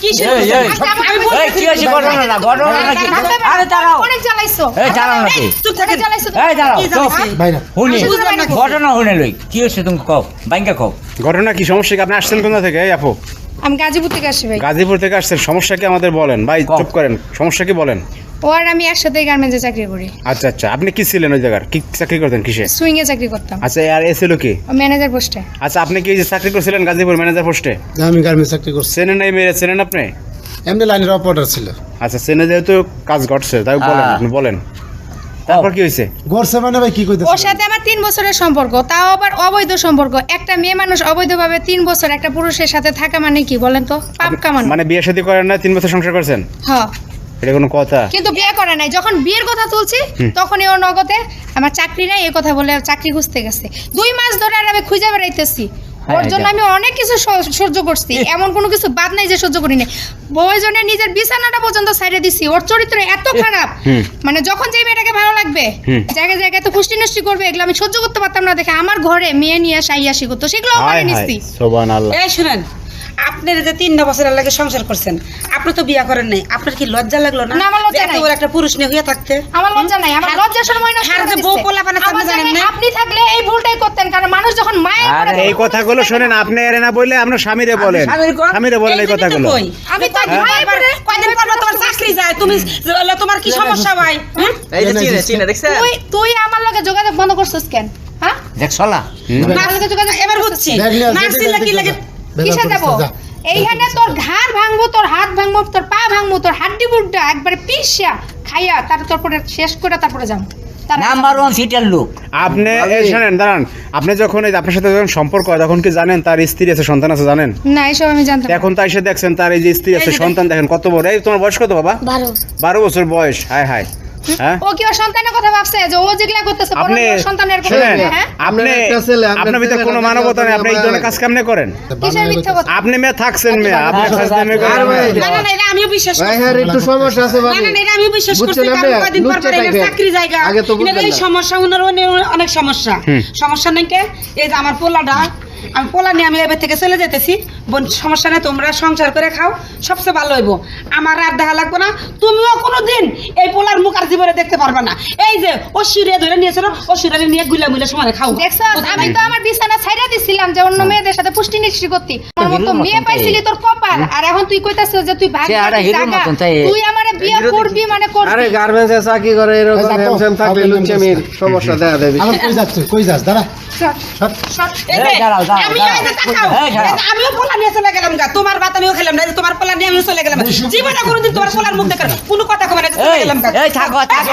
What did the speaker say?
কি শুরু এই কি আছে ঘটনা না কি আরে দাঁড়াও অনেক জ্বালাইছো এই দাঁড়াও নাকি চুপ থাকে জ্বালাইছো এই দাঁড়াও ভাই না শুনি ঘটনা শুনে লই কি হইছে তুমি কও বাইঙ্গা কও ঘটনা কি সমস্যা কি আপনি আসছেন কোথা থেকে এই আপু আমি গাজীপুর থেকে আসছি ভাই। গাজীপুর থেকে আসছেন সমস্যা কি আমাদের বলেন ভাই চুপ করেন সমস্যা কি বলেন ও আর আমি একসাথে গার্মেন্টসে চাকরি করি। আচ্ছা আচ্ছা আপনি কি ছিলেন ওই জায়গার কি চাকরি করতেন কিসে সুইং এ চাকরি করতাম। আচ্ছা আর এসেছিল কি ম্যানেজার পোস্টে। আচ্ছা আপনি কি এই যে চাকরি করছিলেন গাজীপুর ম্যানেজার পোস্টে আমি গার্মেন্টস চাকরি করছি। চেনেন নাই মেরে চেনেন আপনি এমনি লাইনের অপারেটর ছিল। আচ্ছা চেনে যেহেতু কাজ ঘটছে তাই বলেন আপনি বলেন তারপর কি হয়েছে গড়ছে মানে ভাই কি কইতেছে ওর সাথে আমার 3 বছরের সম্পর্ক, তাও আবার অবৈধ সম্পর্ক। একটা মেয়ে মানুষ অবৈধভাবে 3 বছর একটা পুরুষের সাথে থাকা মানে কি বলেন তো? পাপ কামানো। মানে বিয়ে শাদী করেন না 3 বছর সংসার করছেন হ্যাঁ এটা কোনো কথা কিন্তু বিয়ে করে নাই। যখন বিয়ের কথা তুলছি তখনই ও নগদে আমার চাকরি নাই এই কথা বলে চাকরি খুঁজতে গেছে। 2 মাস ধরে আর আমি খুঁজে বেড়াইতেছি। ওর জন্য আমি অনেক কিছু সহ্য করছি, এমন কোনো কিছু বাদ নাই যে সহ্য করি না। প্রয়োজনে নিজের বিছানাটা পর্যন্ত সাইডে দিছি। ওর চরিত্র এত খারাপ, মানে যখন যে মেয়েটাকে ভালো লাগবে জায়গায় জায়গায় তো পুষ্টি নষ্টি করবে, এগুলো আমি সহ্য করতে পারতাম না। দেখে আমার ঘরে মেয়ে নিয়ে সাইয়াসি করতো, সেগুলো করে নিচ্ছি। সুবহানাল্লাহ এই শুনেন, আপনারা যে 3 বছর লাগে সংসার করছেন, আপনি তো বিয়ে করেন নাই, আপনার কি লজ্জা লাগলো না? না, আমার লজ্জা নাই। ওর একটা পুরুষ নিয়ে হইয়া থাকতে আমার লজ্জা নাই, আমার লজ্জা সময় না। আর যে বউ পোলা বানাতে আপনি জানেন না? আপনি থাকলে এই ভুলটাই করতেন, কারণ মানুষ যখন মায়ের আরে করে এই কথাগুলো শুনেন আপনি এর না বললে আপনার স্বামীরে বলেন স্বামীরে বলেন এই কথাগুলো আমি তো মায়ের করে কয়দিন পর তোমার চাকরি যায়, তুমি তোমার কি সমস্যা ভাই? এই যে চিনে দেখছেন তুই আমার লগে যোগাযোগ বন্ধ করছিস কেন? হ্যাঁ দেখছলা আমার লগে যোগাযোগ এবার বুঝছি নার্সিলা কি লাগে কিসে যাব? এইখানে তোর ঘাড় ভাঙবো, তোর হাত ভাঙবো, তোর পা ভাঙবো, তোর হাড্ডি বুড্ডা একবারে পিষা খাইয়া তারপরে শেষ করে তারপরে যাবো। নাম্বার 1 সিটার লোক আপনি এই শুনেন দাঁড়ান আপনি যখন এই আপনার সাথে যখন সম্পর্ক হয় তখন কি জানেন তার স্ত্রী আছে সন্তান আছে জানেন না, এসব আমি জানতাম না। এখন তো এসে দেখছেন তার এই যে স্ত্রী আছে সন্তান দেখেন কত বড় এই তোমার বয়স কত বাবা 12 বছর বয়স হায় হায় হ্যাঁ ও কি ওর সন্তানের কথা ভাবছে যে ও যেগুলা করতেছে বড় আপনি বড় সন্তানের কথা শুনেন ভাবছে? হ্যাঁ আপনি আপনার ভিতরে কোনো মানবতা নেই আপনি এই ধরনের কাজ কেমনে করেন কিসের মিথ্যা কথা? আপনি মেয়ে থাকছেন মেয়ে আপনি ফাজলামি করেন না না না, এটা আমিও বিশ্বাস ভাই করি। হ্যাঁ একটু সমস্যা আছে না ভাই। না না, এটা আমিও বিশ্বাস করছি, বুঝছেন কারণ আপনি? কয়দিন পর লুচ্চা পর এর থাকে। চাকরি জায়গা আগে তো বুঝতেন এই না। সমস্যা উনার অনেক সমস্যা সমস্যা নাই কে? এই যে আমার পোলাটা, আমি পোলা নিয়ে আমি এবার থেকে চলে যেতেছি। বোন সমস্যা নেই, তোমরা সংসার করে খাও, সবচেয়ে ভালো হইব। আমার আর দেখা লাগবে না, তুমিও কোনোদিন এই পোলার মুখ আর জীবনে দেখতে পারবে না। এই যে ও শিরে ধরে নিয়েছিল, ও শিরে নিয়ে গুলা মুলা সময় খাও। দেখছো আমি তো আমার বিছানা ছাইড়া দিছিলাম যে অন্য মেয়েদের সাথে পুষ্টি নিষ্টি করতি। আমার মতো মেয়ে পাইছিলি তোর কপাল, আর এখন তুই কইতাছিস যে তুই ভাগ সে আরে হিরোর মতন তাই। তুই আমারে বিয়ে করবি মানে করবি। আরে গার্মেন্টসে চাকরি করে এরকম হ্যামস্যাম থাকলে লুচ্চামির সমস্যা দেখা দেবে। আমার কই যাস দাঁড়া এই যে, দাঁড়াও, দাঁড়াও, আমি দাঁড়াও। এই যে তাকাও, এই দাঁড়াও। এই যে আমিও পোলা নিয়ে চলে গেলাম গা, তোমার ভাত আমিও খেলাম না, এই যে তোমার পোলা নিয়ে আমিও চলে গেলাম। জীবনে কোনোদিন তোমার পোলার মুখ দেখার কোনো কথা কবে না, চলে গেলাম গা। এই থাকো থাকো